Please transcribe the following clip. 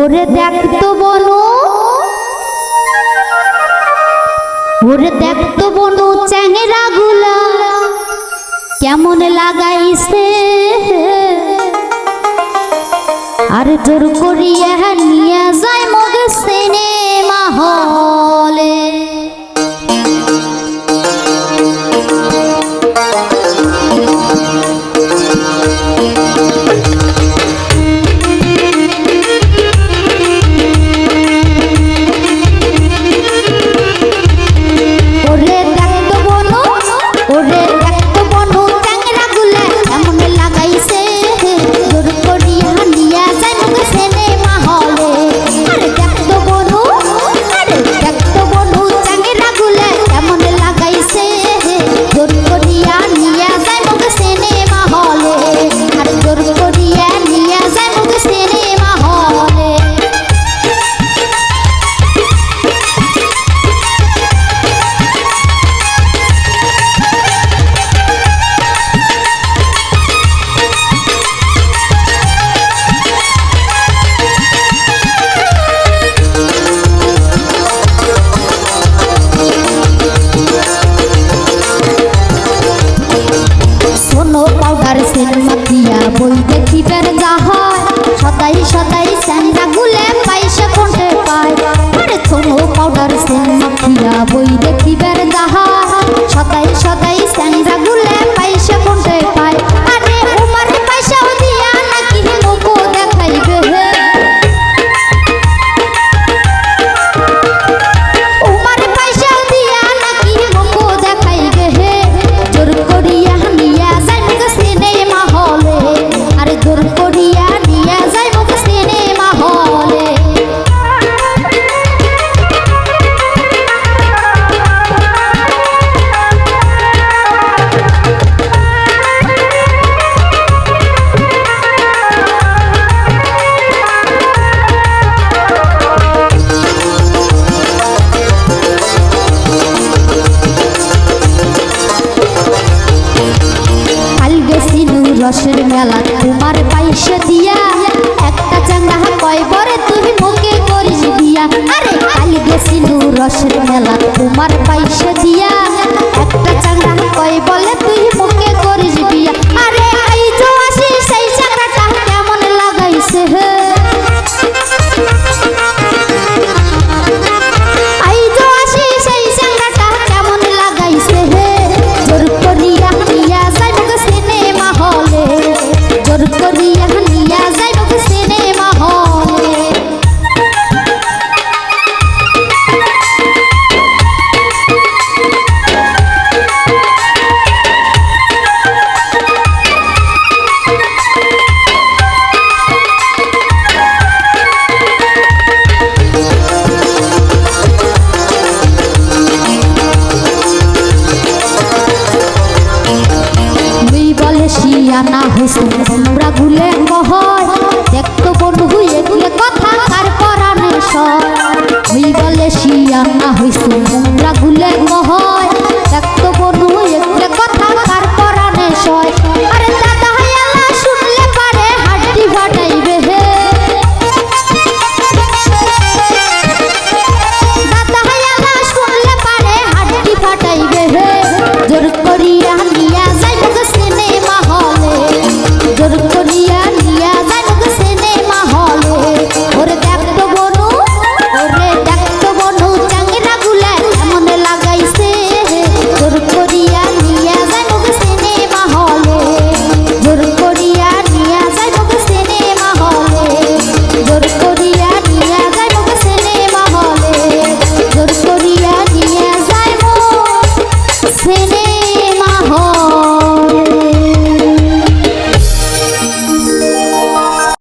ওরে দেখ তো বনু, ওরে দেখ তো বনু চ্যাংরা গুলা কেমন লাগাইছে, আর জোর করিয়া নিয়ে যায় মগে সিনেমা হলে। বই দেখিবার যাহার সদাই সদাই স্যাংরা গুলে পাইসা কোনটে পায়, আরে সোনো পাউডার সেন মাখিয়া বই দেখিবার যাহার সদাই সদাই স্যাংরা গুলে পাইসা কোনটে পায়, আরে উমার পয়সাও দিয়া নাকি মুখো দেখাইবে, উমার পয়সাও দিয়া নাকি মুখো দেখাইবে, জোর করিয়া নিয়া যায় মুখে সিনেমা হলে, আর জোর করিয়া নিয়া যায় মুখে সিনেমা হলে। রসের মেলা তোমার পাইসা দিয়া একটা চাঙ্গা কয় বরে তুমি মুখে করিস দিয়া, আরে কাল গেছিলু রসের মেলা তোমার পাইসা দিয়া একটা চাঙ্গা কয় বলে